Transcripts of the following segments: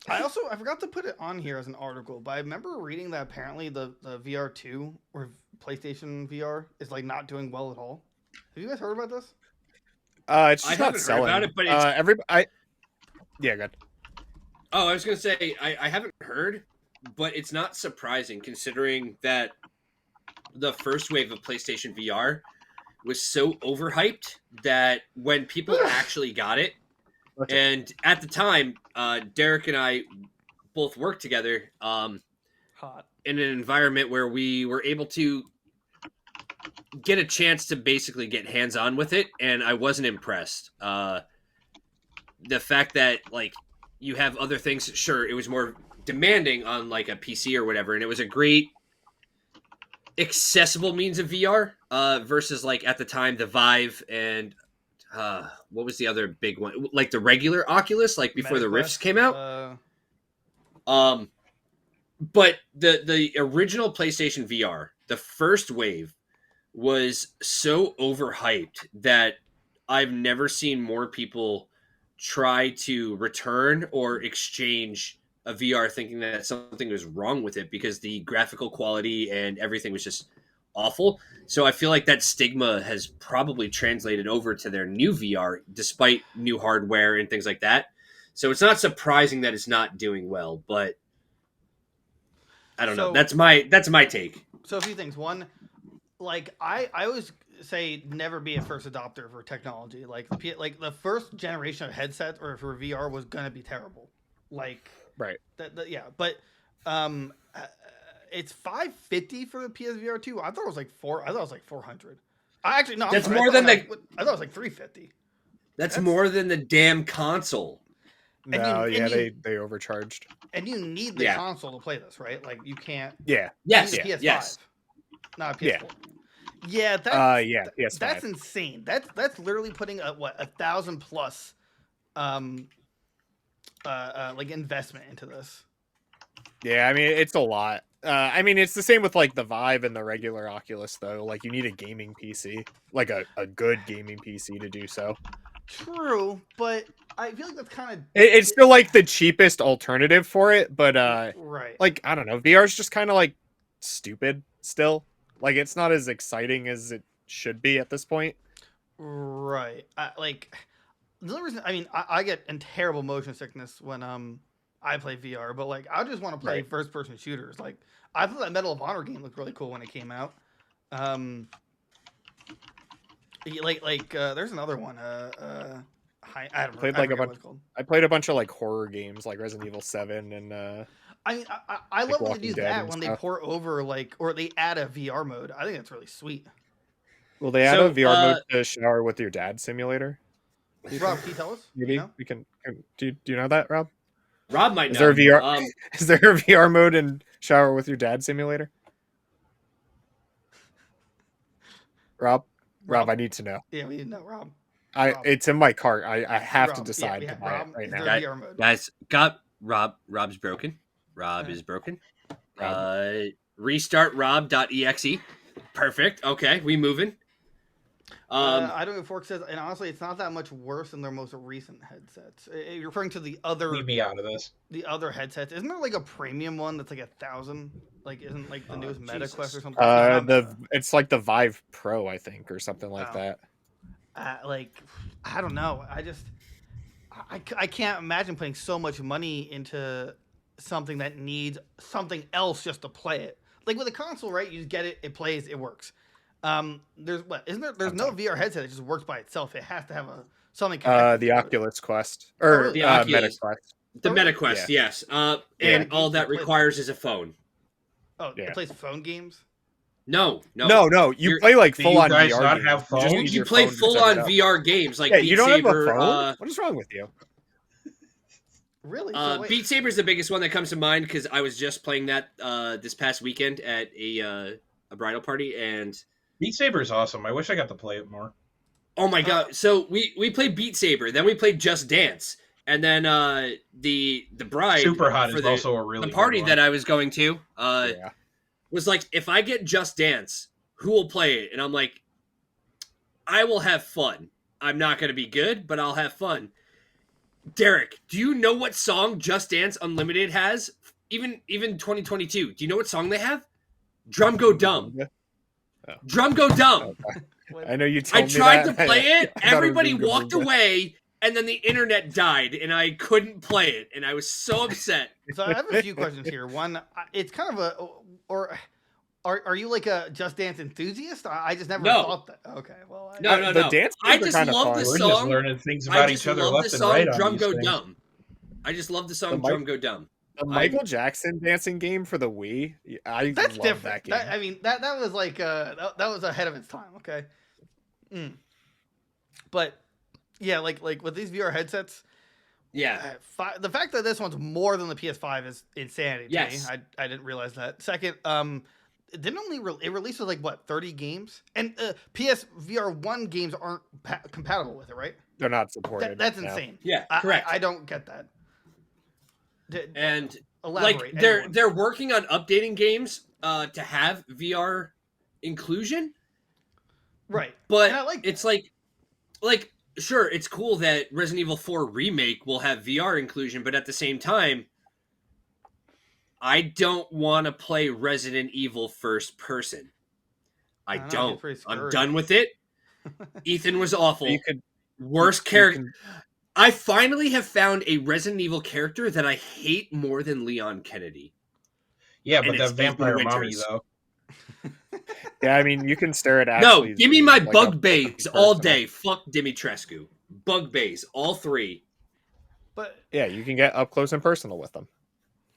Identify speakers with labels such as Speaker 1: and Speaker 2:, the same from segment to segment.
Speaker 1: I forgot to put it on here as an article, but I remember reading that apparently the VR2 or PlayStation VR is like not doing well at all. Have you guys heard about this?
Speaker 2: It's
Speaker 3: I
Speaker 2: just not
Speaker 3: haven't heard about
Speaker 2: selling.
Speaker 3: it, but it's.
Speaker 2: Yeah, good.
Speaker 3: Oh, I was gonna say I haven't heard, but it's not surprising considering that the first wave of PlayStation VR was so overhyped that when people actually got it, and at the time, Derek and I both worked together
Speaker 1: Hot.
Speaker 3: in an environment where we were able to get a chance to basically get hands on with it, and I wasn't impressed. The fact that like you have other things, sure, it was more demanding on like a PC or whatever, and it was a great accessible means of VR versus like at the time the Vive and what was the other big one? Like the regular Oculus, like before the Rifts came out. But the original PlayStation VR, the first wave, was so overhyped that I've never seen more people try to return or exchange a VR thinking that something was wrong with it because the graphical quality and everything was just awful. So I feel like that stigma has probably translated over to their new VR despite new hardware and things like that. So it's not surprising that it's not doing well, but I don't know. That's my take.
Speaker 1: So a few things. One, like I always say never be a first adopter for technology. Like the first generation of headset or for VR was gonna be terrible. Like
Speaker 2: right.
Speaker 1: Yeah, but it's $550 for the PSVR 2. I thought it was like $400. Actually no,
Speaker 3: that's more than
Speaker 1: I thought it was like $350.
Speaker 3: That's more than the damn console.
Speaker 2: No, they overcharged.
Speaker 1: And you need the console to play this, right? Like you can't.
Speaker 2: Yeah.
Speaker 3: Yes.
Speaker 1: You need a PS5,
Speaker 3: yes.
Speaker 1: not a PS4. Yeah. That's
Speaker 2: PS5.
Speaker 1: That's insane. That's literally putting a 1,000 plus, like investment into this.
Speaker 2: Yeah, I mean it's a lot. I mean it's the same with like the Vive and the regular Oculus though. Like you need a gaming PC, like a good gaming PC to do so.
Speaker 1: True, but I feel like that's kind of
Speaker 2: it's still like the cheapest alternative for it, but
Speaker 1: right.
Speaker 2: Like I don't know, VR is just kind of like stupid still. Like it's not as exciting as it should be at this point.
Speaker 1: Right. The only reason I get in terrible motion sickness when I play VR, but like I just want to play first person shooters. Like I thought that Medal of Honor game looked really cool when it came out. There's another one. I
Speaker 2: played a bunch of like horror games, like Resident Evil 7, and
Speaker 1: I love when they do that when they port over or they add a VR mode. I think that's really sweet.
Speaker 2: Will they add a VR mode to Shower with Your Dad simulator?
Speaker 1: Rob, can you tell us?
Speaker 2: Maybe we can. Do you know that, Rob?
Speaker 3: Rob might know.
Speaker 2: Is there a VR? Is there a VR mode in Shower with Your Dad simulator? Rob, I need to know.
Speaker 1: Yeah, we need to know, Rob.
Speaker 2: It's in my cart. I have to decide to buy it right now.
Speaker 3: Guys, Rob's broken. Rob is broken. Restart rob.exe. Perfect. Okay, we moving.
Speaker 1: I don't know if Fork says, and honestly, it's not that much worse than their most recent headsets. You're referring to the other.
Speaker 4: Leave me out of this.
Speaker 1: The other headsets. Isn't there like a premium one that's like 1,000? Like, isn't like the newest Meta Quest or something?
Speaker 2: It's like the Vive Pro, I think, or something like that.
Speaker 1: I don't know. I can't imagine putting so much money into something that needs something else just to play it. Like with a console, right? You just get it, it plays, it works. There's no VR headset that just works by itself. It has to have something connected.
Speaker 2: The Oculus Quest or
Speaker 3: the Oculus.
Speaker 2: Meta Quest.
Speaker 3: The Meta Quest, yes. And all that requires is a phone.
Speaker 1: Oh, it plays phone games?
Speaker 3: No.
Speaker 2: You play like full on VR
Speaker 4: not
Speaker 2: games.
Speaker 4: have phones?
Speaker 3: You play full on VR games like Beat
Speaker 2: you don't
Speaker 3: Saber.
Speaker 2: Have a phone? What is wrong with you?
Speaker 1: Really?
Speaker 3: Beat Saber is the biggest one that comes to mind because I was just playing that this past weekend at a bridal party, and
Speaker 4: Beat Saber is awesome. I wish I got to play it more.
Speaker 3: Oh my god! So we played Beat Saber, then we played Just Dance, and then the bride
Speaker 4: Super Hot is also a really
Speaker 3: the party
Speaker 4: good one.
Speaker 3: that I was going to was like, if I get Just Dance, who will play it? And I'm like, I will have fun. I'm not going to be good, but I'll have fun. Derek, do you know what song Just Dance Unlimited has? Even 2022. Do you know what song they have? Drum Go Dumb.
Speaker 2: Oh.
Speaker 3: Drum Go Dumb.
Speaker 2: I know you told
Speaker 3: I
Speaker 2: me
Speaker 3: tried
Speaker 2: that.
Speaker 3: to play it.
Speaker 2: I thought
Speaker 3: Everybody
Speaker 2: was
Speaker 3: walked away, and then the internet died, and I couldn't play it, and I was so upset.
Speaker 1: So I have a few questions here. One, it's kind of a, or are you like a Just Dance enthusiast? I just never
Speaker 3: No.
Speaker 1: thought that. Okay, well,
Speaker 3: No.
Speaker 2: The dance
Speaker 3: I
Speaker 2: moves are
Speaker 3: just
Speaker 2: kinda
Speaker 3: love
Speaker 2: fun.
Speaker 3: the
Speaker 4: We're
Speaker 3: song.
Speaker 4: just learning things
Speaker 3: I
Speaker 4: about
Speaker 3: just
Speaker 4: each other
Speaker 3: love
Speaker 4: left
Speaker 3: the
Speaker 4: and
Speaker 3: song
Speaker 4: right on
Speaker 3: Drum
Speaker 4: these
Speaker 3: Go
Speaker 4: things.
Speaker 3: Dumb. I just love the song
Speaker 2: The
Speaker 3: Drum Go Dumb.
Speaker 2: The Michael Jackson dancing game for the Wii, I
Speaker 1: that's
Speaker 2: love
Speaker 1: different.
Speaker 2: that game.
Speaker 1: I mean, that was like that was ahead of its time. Okay, but yeah, like with these VR headsets,
Speaker 3: Yeah.
Speaker 1: the fact that this one's more than the PS5 is insanity to
Speaker 3: Yes.
Speaker 1: me. I didn't realize that. Second, it didn't only it released with like what 30 games, and PSVR 1 games aren't compatible with it, right?
Speaker 2: They're not supported.
Speaker 1: That's
Speaker 2: no.
Speaker 1: insane.
Speaker 3: Yeah, correct.
Speaker 1: I don't get that.
Speaker 3: And
Speaker 1: Elaborate.
Speaker 3: like they're working on updating games to have VR inclusion,
Speaker 1: right,
Speaker 3: but
Speaker 1: and I like
Speaker 3: it's like sure, it's cool that Resident Evil 4 Remake will have VR inclusion, but at the same time, I don't want to play Resident Evil first person. I
Speaker 1: know,
Speaker 3: don't.
Speaker 1: it's pretty
Speaker 3: I'm
Speaker 1: scary.
Speaker 3: done with it. Ethan was awful.
Speaker 2: You could
Speaker 3: Worst
Speaker 2: you
Speaker 3: character.
Speaker 2: can-
Speaker 3: I finally have found a Resident Evil character that I hate more than Leon Kennedy.
Speaker 4: Yeah,
Speaker 3: And
Speaker 4: but
Speaker 3: it's
Speaker 4: that vampire
Speaker 3: Ethan
Speaker 4: mommy
Speaker 3: Winters.
Speaker 4: though.
Speaker 2: Yeah, I mean, you can stare at
Speaker 3: No,
Speaker 2: Ashley's
Speaker 3: give me my
Speaker 2: boobs, like,
Speaker 3: bug
Speaker 2: up
Speaker 3: bays
Speaker 2: close
Speaker 3: all
Speaker 2: and
Speaker 3: day. Fuck Dimitrescu. Bug bays, all three.
Speaker 1: but
Speaker 2: Yeah, you can get up close and personal with them.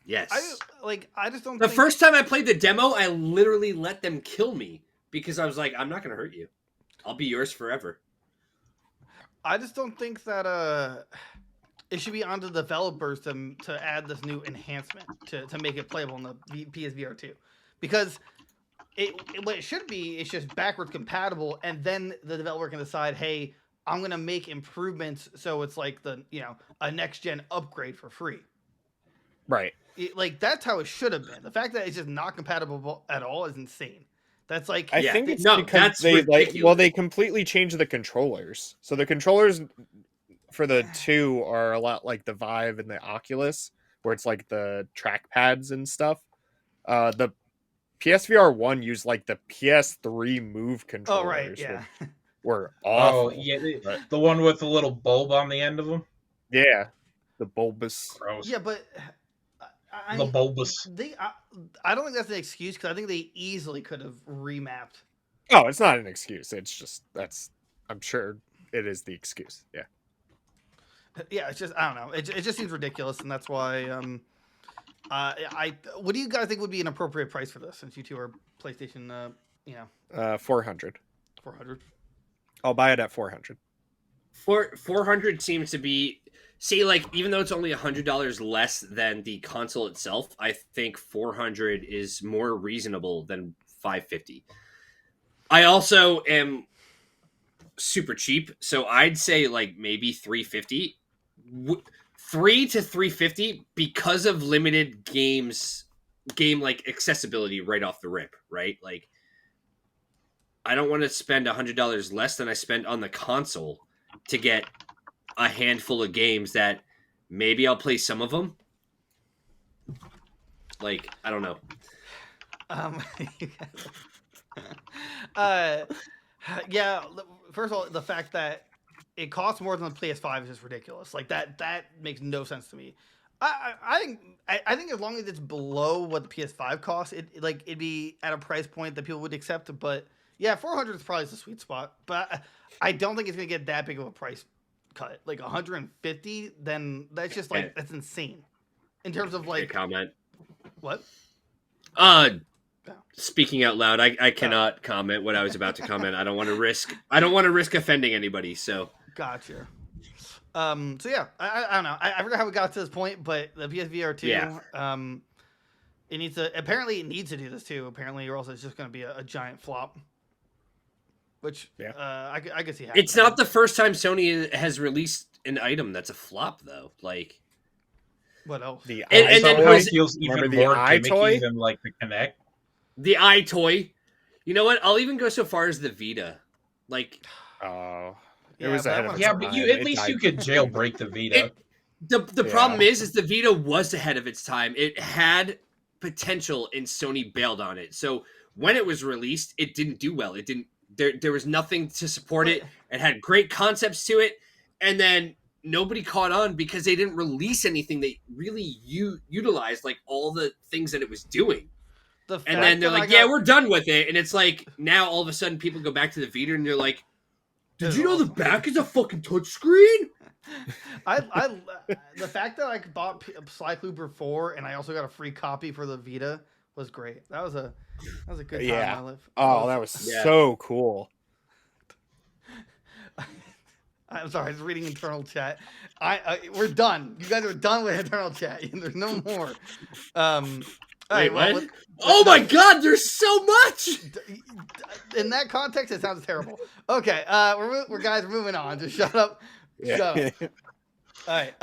Speaker 3: Yes.
Speaker 1: I just don't.
Speaker 3: The
Speaker 1: think,
Speaker 3: first time I played the demo, I literally let them kill me because I was like, I'm not going to hurt you. I'll be yours forever.
Speaker 1: I just don't think that it should be on the developers to add this new enhancement to make it playable in the PSVR 2, because what it should be is just backwards compatible, and then the developer can decide, hey, I'm gonna make improvements so it's like a next gen upgrade for free.
Speaker 2: Right.
Speaker 1: Like that's how it should have been. The fact that it's just not compatible at all is insane. That's like
Speaker 2: I
Speaker 3: Yeah.
Speaker 2: think it's
Speaker 3: No,
Speaker 2: because
Speaker 3: that's
Speaker 2: they
Speaker 3: ridiculous.
Speaker 2: they completely changed the controllers. So the controllers for the 2 are a lot like the Vive and the Oculus, where it's like the track pads and stuff. The PSVR 1 used like the PS3 Move controllers.
Speaker 1: oh right, yeah.
Speaker 2: Which were awful.
Speaker 4: Oh yeah, the one with the little bulb on the end of them.
Speaker 2: Yeah. The bulbous.
Speaker 4: Gross.
Speaker 1: Yeah, but I
Speaker 4: The
Speaker 1: mean,
Speaker 4: bulbous.
Speaker 1: I don't think that's an excuse, because I think they easily could have remapped.
Speaker 2: Oh, it's not an excuse. It's just I'm sure it is the excuse. Yeah.
Speaker 1: Yeah, it's just I don't know. It just seems ridiculous, and that's why. What do you guys think would be an appropriate price for this? Since you two are PlayStation,
Speaker 2: 400.
Speaker 1: 400.
Speaker 2: I'll buy it at 400.
Speaker 3: 400 seems to be like, even though it's only $100 less than the console itself, I think 400 is more reasonable than 550. I also am super cheap, so I'd say like maybe 350. 3 to 350 because of limited game like accessibility right off the rip, right? Like, I don't want to spend $100 less than I spent on the console to get a handful of games that maybe I'll play some of them. Like, I don't know.
Speaker 1: Yeah. First of all, the fact that it costs more than the PS5 is just ridiculous. Like that makes no sense to me. I think as long as it's below what the PS5 costs, it'd be at a price point that people would accept. But yeah, 400 is probably the sweet spot. But I don't think it's gonna get that big of a price cut. Like 150, then that's just like that's insane. In terms of like
Speaker 3: comment.
Speaker 1: What?
Speaker 3: Speaking out loud, I cannot comment what I was about to comment. I don't want to risk offending anybody. So
Speaker 1: gotcha. So yeah, I don't know. I forgot how we got to this point, but the PSVR 2, it needs to do this too. Apparently, or else it's just going to be a giant flop. Which I could see happening.
Speaker 3: It's not the first time Sony has released an item that's a flop, though. Like,
Speaker 1: what else?
Speaker 3: And then
Speaker 4: it feels even
Speaker 2: the
Speaker 4: more
Speaker 2: eye
Speaker 4: gimmicky
Speaker 2: toy?
Speaker 4: than like the Kinect.
Speaker 3: The eye toy. You know what? I'll even go so far as the Vita. Like,
Speaker 2: Oh, it
Speaker 1: Yeah,
Speaker 2: was
Speaker 1: but
Speaker 2: ahead
Speaker 1: that
Speaker 2: of
Speaker 1: one's
Speaker 2: its
Speaker 4: Yeah, but
Speaker 2: time.
Speaker 4: at
Speaker 2: It
Speaker 4: least
Speaker 2: died.
Speaker 4: you could jailbreak the Vita.
Speaker 3: The problem is the Vita was ahead of its time. It had potential, and Sony bailed on it. So when it was released, it didn't do well. It didn't. There was nothing to support it. It had great concepts to it, and then nobody caught on because they didn't release anything that really utilized like all the things that it was doing. And then they're like, "Yeah, we're done with it." And it's like now all of a sudden people go back to the Vita and they're like, "Did you know the back is a fucking touchscreen?"
Speaker 1: I the fact that I bought Sly Cooper 4 and I also got a free copy for the Vita was great. That was a good time in my life.
Speaker 2: Oh, that was so cool.
Speaker 1: I'm sorry, I was reading internal chat. We're done. You guys are done with internal chat. There's no more.
Speaker 3: Wait, what? Oh my God, there's so much.
Speaker 1: In that context, it sounds terrible. Okay, we're guys moving on. Just shut up.
Speaker 2: Yeah.
Speaker 1: Shut up. All right.